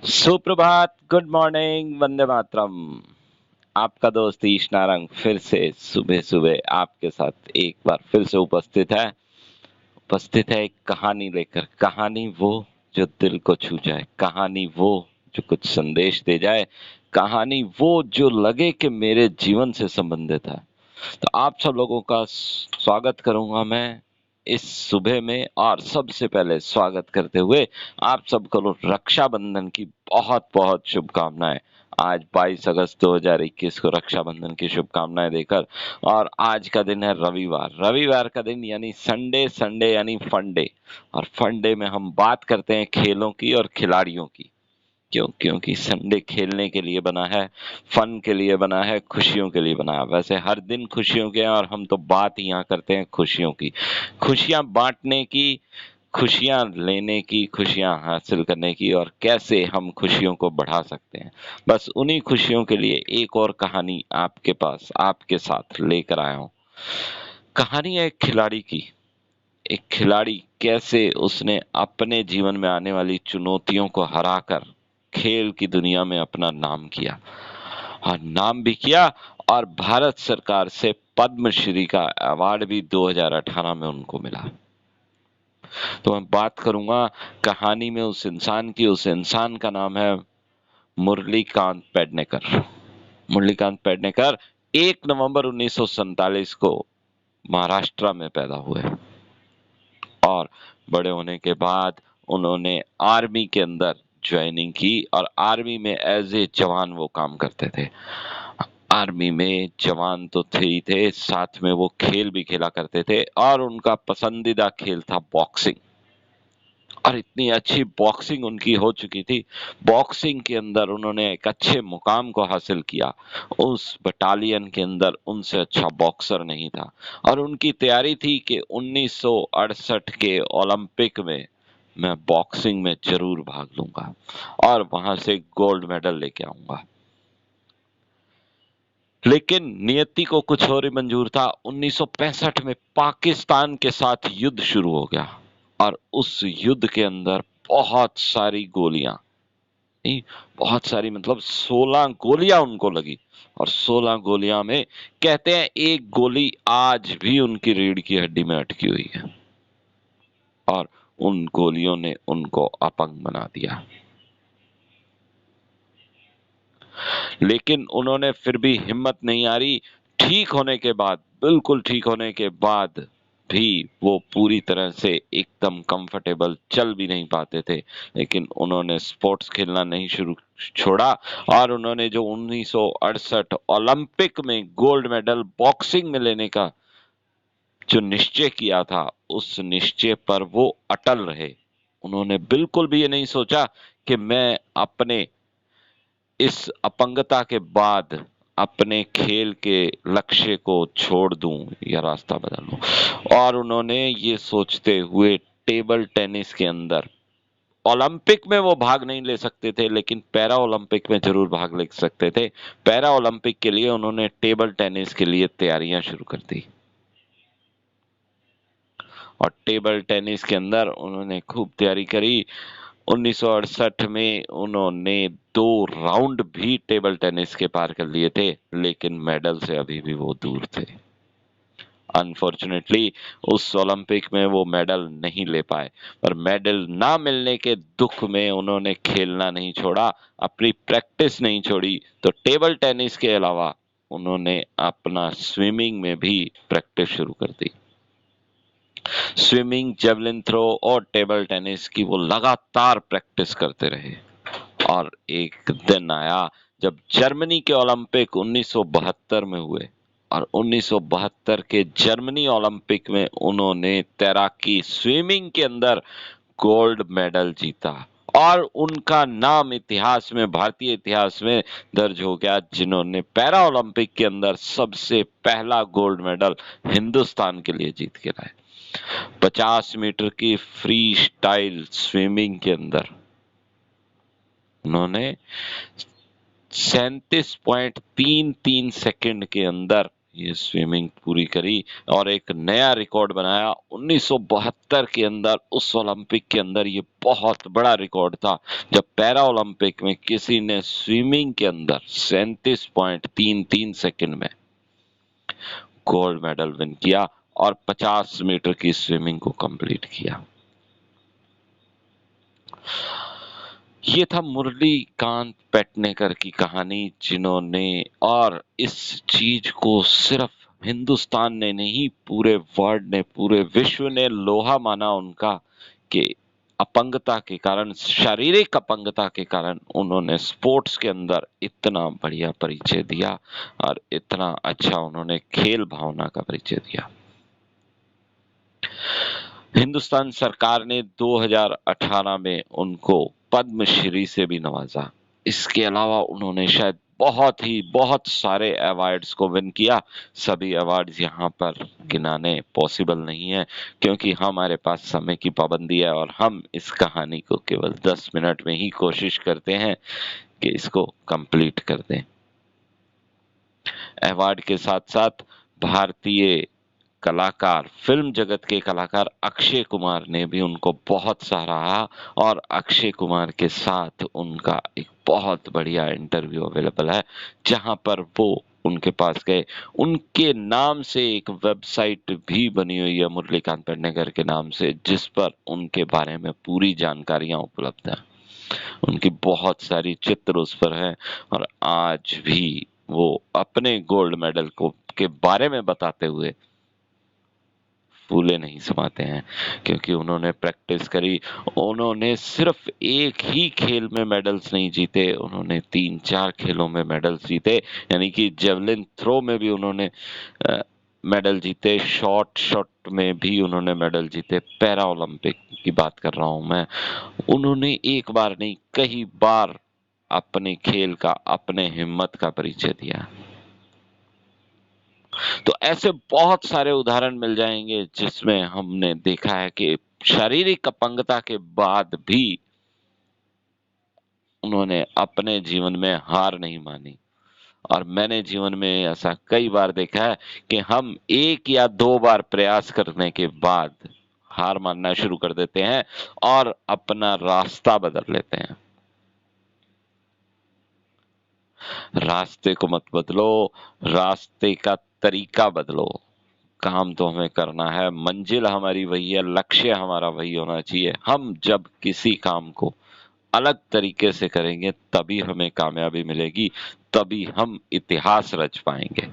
सुप्रभात, good morning, Vande Mataram. आपका दोस्त ईश नारंग फिर से सुबह सुबह आपके साथ एक बार फिर से उपस्थित है एक कहानी लेकर। कहानी वो जो दिल को छू जाए, कहानी वो जो कुछ संदेश दे जाए, कहानी वो जो लगे कि मेरे जीवन से संबंधित है। तो आप सब लोगों का स्वागत करूंगा मैं इस सुबह में, और सबसे पहले स्वागत करते हुए आप सबको रक्षाबंधन की बहुत बहुत शुभकामनाएं। आज 22 अगस्त 2021 को रक्षाबंधन की शुभकामनाएं देकर, और आज का दिन है रविवार। रविवार का दिन यानी संडे, संडे यानी फंडे। और फंडे में हम बात करते हैं खेलों की और खिलाड़ियों की। क्यों? क्योंकि संडे खेलने के लिए बना है, फन के लिए बना है, खुशियों के लिए बना है। वैसे हर दिन खुशियों के हैं, और हम तो बात यहाँ करते हैं खुशियों की। खुशियां बांटने की, खुशियां लेने की, खुशियां हासिल करने की, और कैसे हम खुशियों को बढ़ा सकते हैं। बस उन्हीं खुशियों के लिए एक और कहानी आपके पास, आपके साथ लेकर आया हूं। कहानी है एक खिलाड़ी की। एक खिलाड़ी कैसे उसने अपने जीवन में आने वाली चुनौतियों को हराकर खेल की दुनिया में अपना नाम किया, और नाम भी किया, और भारत सरकार से पद्मश्री का अवार्ड भी 2018 में उनको मिला। तो मैं बात करूंगा कहानी में उस इंसान की। उस इंसान का नाम है मुरलीकांत पेडनेकर। मुरलीकांत पेडनेकर 1 नवंबर 1947 को महाराष्ट्र में पैदा हुए, और बड़े होने के बाद उन्होंने आर्मी के अंदर ज्वाइनिंग की, और आर्मी में एज ए जवान वो काम करते थे। आर्मी में जवान तो थे ही थे, साथ में वो खेल भी खेला करते थे, और उनका पसंदीदा खेल था बॉक्सिंग। और इतनी अच्छी बॉक्सिंग उनकी हो चुकी थी, बॉक्सिंग के अंदर उन्होंने एक अच्छे मुकाम को हासिल किया। उस बटालियन के अंदर उनसे अच्छा बॉक्सर नहीं था, और उनकी तैयारी थी कि 1968 के ओलंपिक में मैं बॉक्सिंग में जरूर भाग लूंगा, और वहां से गोल्ड मेडल लेके आऊंगा। लेकिन नियति को कुछ और ही मंजूर था। 1965 में पाकिस्तान के साथ युद्ध शुरू हो गया, और उस युद्ध के अंदर बहुत सारी गोलियां, नहीं, बहुत सारी मतलब 16 गोलियां उनको लगी। और 16 गोलियां में कहते हैं एक गोली आज भी उनकी रीढ़ की हड्डी में अटकी हुई है, और उन गोलियों ने उनको अपंग बना दिया। लेकिन उन्होंने फिर भी हिम्मत नहीं हारी। ठीक होने के बाद, बिल्कुल ठीक होने के बाद भी वो पूरी तरह से एकदम कंफर्टेबल चल भी नहीं पाते थे, लेकिन उन्होंने स्पोर्ट्स खेलना नहीं शुरू छोड़ा। और उन्होंने जो 1968 ओलंपिक में गोल्ड मेडल बॉक्सिंग में लेने का जो निश्चय किया था, उस निश्चय पर वो अटल रहे। उन्होंने बिल्कुल भी ये नहीं सोचा कि मैं अपने इस अपंगता के बाद अपने खेल के लक्ष्य को छोड़ दूं या रास्ता बदल लूं। और उन्होंने ये सोचते हुए टेबल टेनिस के अंदर, ओलंपिक में वो भाग नहीं ले सकते थे, लेकिन पैरा ओलंपिक में जरूर भाग ले सकते थे। पैरा ओलंपिक के लिए उन्होंने टेबल टेनिस के लिए तैयारियां शुरू कर दी, और टेबल टेनिस के अंदर उन्होंने खूब तैयारी करी। 1968 में उन्होंने 2 राउंड भी टेबल टेनिस के पार कर लिए थे, लेकिन मेडल से अभी भी वो दूर थे। अनफॉर्चुनेटली उस ओलंपिक में वो मेडल नहीं ले पाए, पर मेडल ना मिलने के दुख में उन्होंने खेलना नहीं छोड़ा, अपनी प्रैक्टिस नहीं छोड़ी। तो टेबल टेनिस के अलावा उन्होंने अपना स्विमिंग में भी प्रैक्टिस शुरू कर दी। स्विमिंग, जेवलिन थ्रो और टेबल टेनिस की वो लगातार प्रैक्टिस करते रहे। और एक दिन आया जब जर्मनी के ओलंपिक 1972 में हुए, और 1972 के जर्मनी ओलंपिक में उन्होंने तैराकी, स्विमिंग के अंदर गोल्ड मेडल जीता, और उनका नाम इतिहास में, भारतीय इतिहास में दर्ज हो गया, जिन्होंने पैरा ओलंपिक के अंदर सबसे पहला गोल्ड मेडल हिंदुस्तान के लिए जीत के लाए। 50 मीटर की फ्री स्टाइल स्विमिंग के अंदर उन्होंने 37.33 सेकंड के अंदर ये स्विमिंग पूरी करी और एक नया रिकॉर्ड बनाया 1972 के अंदर। उस ओलंपिक के अंदर ये बहुत बड़ा रिकॉर्ड था जब पैरा ओलंपिक में किसी ने स्विमिंग के अंदर 37.33 सेकंड में गोल्ड मेडल विन किया और 50 मीटर की स्विमिंग को कंप्लीट किया। ये था मुरलीकांत पेडनेकर की कहानी, जिन्होंने और इस चीज को सिर्फ हिंदुस्तान ने नहीं, पूरे वर्ल्ड ने, पूरे विश्व ने लोहा माना उनका, कि अपंगता के कारण, शारीरिक अपंगता के कारण उन्होंने स्पोर्ट्स के अंदर इतना बढ़िया परिचय दिया और इतना अच्छा उन्होंने खेल भावना का परिचय दिया। हिंदुस्तान सरकार ने 2018 में उनको पद्मश्री से भी नवाजा। इसके अलावा उन्होंने शायद बहुत सारे अवार्ड्स को विन किया। सभी अवार्ड्स यहाँ पर गिनाने पॉसिबल नहीं है क्योंकि हमारे पास समय की पाबंदी है और हम इस कहानी को केवल 10 मिनट में ही कोशिश करते हैं कि इसको कंप्लीट कर दें। अवार्ड के साथ साथ भारतीय कलाकार, फिल्म जगत के कलाकार अक्षय कुमार ने भी उनको बहुत सराहा और अक्षय कुमार के साथ उनका एक बहुत बढ़िया इंटरव्यू अवेलेबल है जहां पर वो उनके पास गए। उनके नाम से एक वेबसाइट भी बनी हुई है मुरलीकांत पेडनेकर के नाम से, जिस पर उनके बारे में पूरी जानकारियां उपलब्ध हैं। उनकी बहुत सारी चित्र उस पर है और आज भी वो अपने गोल्ड मेडल को के बारे में बताते हुए फूले नहीं समाते हैं क्योंकि उन्होंने प्रैक्टिस करी। उन्होंने सिर्फ एक ही खेल में मेडल्स नहीं जीते, उन्होंने 3-4 खेलों में मेडल्स जीते। यानी कि जेवलिन थ्रो में भी उन्होंने मेडल जीते, शॉट में भी उन्होंने मेडल जीते। पैरा ओलंपिक की बात कर रहा हूं मैं। उन्होंने एक बार नहीं, कई बार अपने खेल का, अपने हिम्मत का परिचय दिया। तो ऐसे बहुत सारे उदाहरण मिल जाएंगे जिसमें हमने देखा है कि शारीरिक अपंगता के बाद भी उन्होंने अपने जीवन में हार नहीं मानी। और मैंने जीवन में ऐसा कई बार देखा है कि हम 1 या 2 बार प्रयास करने के बाद हार मानना शुरू कर देते हैं और अपना रास्ता बदल लेते हैं। रास्ते को मत बदलो, रास्ते का तरीका बदलो। काम तो हमें करना है, मंजिल हमारी वही है, लक्ष्य हमारा वही होना चाहिए। हम जब किसी काम को अलग तरीके से करेंगे तभी हमें कामयाबी मिलेगी, तभी हम इतिहास रच पाएंगे।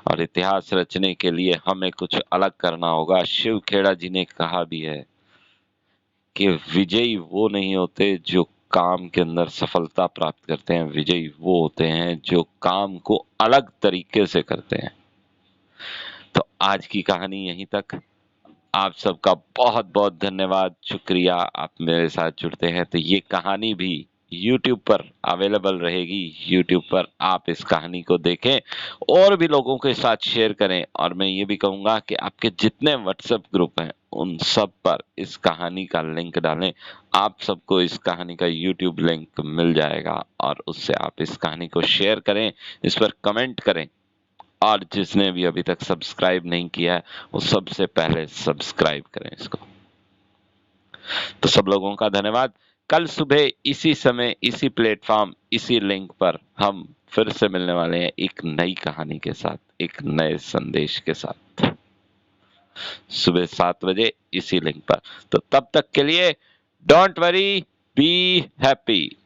और इतिहास रचने के लिए हमें कुछ अलग करना होगा। शिव खेड़ा जी ने कहा भी है कि विजयी वो नहीं होते जो काम के अंदर सफलता प्राप्त करते हैं, विजयी वो होते हैं जो काम को अलग तरीके से करते हैं। तो आज की कहानी यहीं तक। आप सबका बहुत बहुत धन्यवाद, शुक्रिया, आप मेरे साथ जुड़ते हैं। तो ये कहानी भी YouTube पर अवेलेबल रहेगी। YouTube पर आप इस कहानी को देखें और भी लोगों के साथ शेयर करें। और मैं ये भी कहूंगा कि आपके जितने WhatsApp ग्रुप हैं उन सब पर इस कहानी का लिंक डालें। आप सबको इस कहानी का YouTube लिंक मिल जाएगा और उससे आप इस कहानी को शेयर करें, इस पर कमेंट करें। और जिसने भी अभी तक सब्सक्राइब नहीं किया है वो सबसे पहले सब्सक्राइब करें इसको। तो सब लोगों का धन्यवाद। कल सुबह इसी समय, इसी प्लेटफॉर्म, इसी लिंक पर हम फिर से मिलने वाले हैं एक नई कहानी के साथ, एक नए संदेश के साथ, सुबह 7 बजे इसी लिंक पर। तो तब तक के लिए डोंट वरी, बी हैप्पी।